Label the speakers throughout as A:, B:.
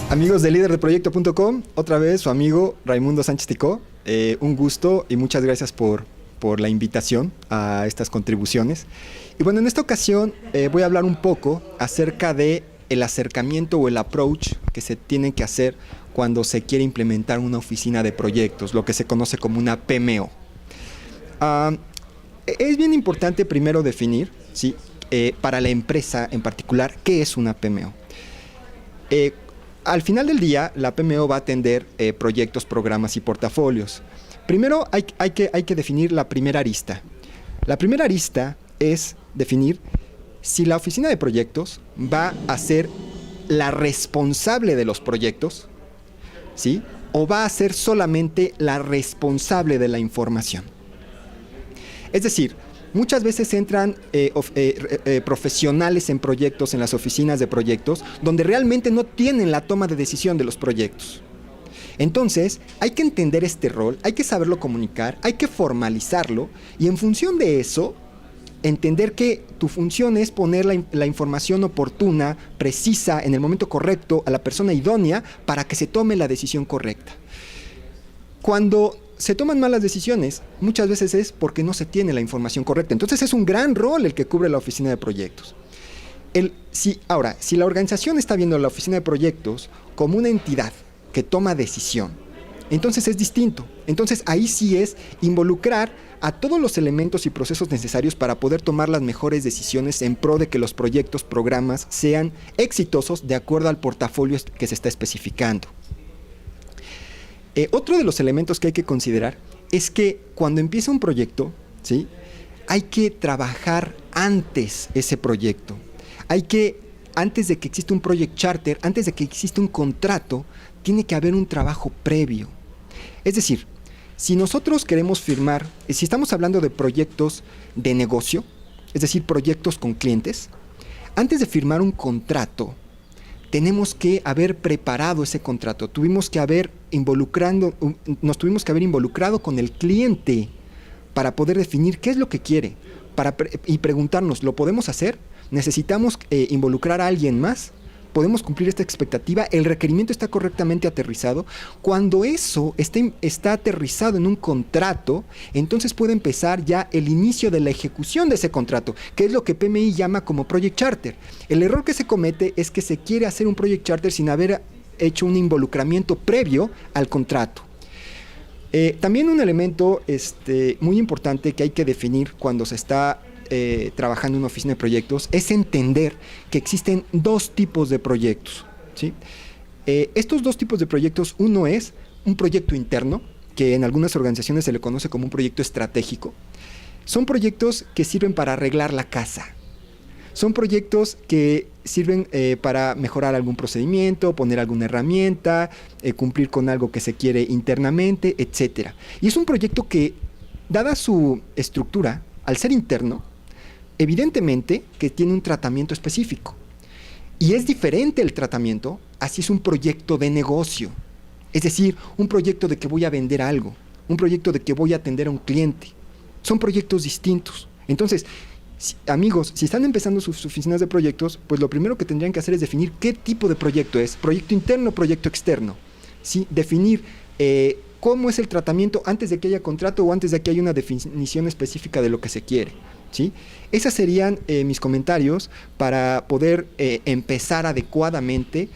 A: Amigos de liderdeproyecto.com, otra vez su amigo Raimundo Sánchez Ticó. Un gusto y muchas gracias por la invitación a estas contribuciones. Y bueno, en esta ocasión voy a hablar un poco acerca de el acercamiento o el approach que se tiene que hacer cuando se quiere implementar una oficina de proyectos, lo que se conoce como una PMO. Es bien importante primero definir, ¿sí? Para la empresa en particular, ¿qué es una PMO? Al final del día, la PMO va a atender proyectos, programas y portafolios. Primero hay que definir la primera arista. La primera arista es definir si la oficina de proyectos va a ser la responsable de los proyectos, ¿sí? O va a ser solamente la responsable de la información. Es decir, muchas veces entran profesionales en proyectos, en las oficinas de proyectos, donde realmente no tienen la toma de decisión de los proyectos. Entonces, hay que entender este rol, hay que saberlo comunicar, hay que formalizarlo y en función de eso, entender que tu función es poner la información oportuna, precisa, en el momento correcto, a la persona idónea para que se tome la decisión correcta. Cuando se toman malas decisiones, muchas veces es porque no se tiene la información correcta. Entonces es un gran rol el que cubre la oficina de proyectos. Si la organización está viendo a la oficina de proyectos como una entidad que toma decisión, entonces es distinto. Entonces ahí sí es involucrar a todos los elementos y procesos necesarios para poder tomar las mejores decisiones en pro de que los proyectos, programas sean exitosos de acuerdo al portafolio que se está especificando. Otro de los elementos que hay que considerar es que cuando empieza un proyecto, ¿sí? Hay que trabajar antes ese proyecto. Antes de que exista un project charter, antes de que exista un contrato, tiene que haber un trabajo previo. Es decir, si nosotros queremos firmar, si estamos hablando de proyectos de negocio, es decir, proyectos con clientes, antes de firmar un contrato, tenemos que haber preparado ese contrato. Nos tuvimos que haber involucrado con el cliente para poder definir qué es lo que quiere y preguntarnos, ¿lo podemos hacer? ¿Necesitamos involucrar a alguien más? ¿Podemos cumplir esta expectativa? ¿El requerimiento está correctamente aterrizado? Cuando eso está aterrizado en un contrato, entonces puede empezar ya el inicio de la ejecución de ese contrato, que es lo que PMI llama como Project Charter. El error que se comete es que se quiere hacer un Project Charter sin haber hecho un involucramiento previo al contrato. También un elemento muy importante que hay que definir cuando se está trabajando en una oficina de proyectos es entender que existen dos tipos de proyectos, ¿sí? Estos dos tipos de proyectos, uno es un proyecto interno, que en algunas organizaciones se le conoce como un proyecto estratégico. Son proyectos que sirven para arreglar la casa. Son proyectos que sirven para mejorar algún procedimiento, poner alguna herramienta, cumplir con algo que se quiere internamente, etc. Y es un proyecto que, dada su estructura, al ser interno, evidentemente que tiene un tratamiento específico. Y es diferente el tratamiento, así es un proyecto de negocio. Es decir, un proyecto de que voy a vender algo, un proyecto de que voy a atender a un cliente. Son proyectos distintos. Entonces, amigos, si están empezando sus oficinas de proyectos, pues lo primero que tendrían que hacer es definir qué tipo de proyecto es. Proyecto interno, proyecto externo. ¿Sí? Definir cómo es el tratamiento antes de que haya contrato o antes de que haya una definición específica de lo que se quiere. ¿Sí? Esos serían mis comentarios para poder empezar adecuadamente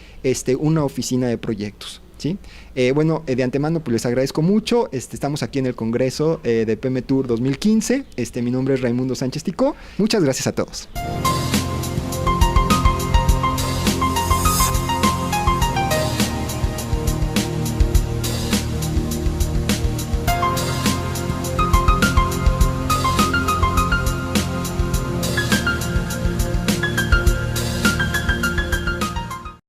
A: una oficina de proyectos. ¿Sí? De antemano pues les agradezco mucho. Estamos aquí en el Congreso de PM Tour 2015. Mi nombre es Raimundo Sánchez Ticó. Muchas gracias a todos.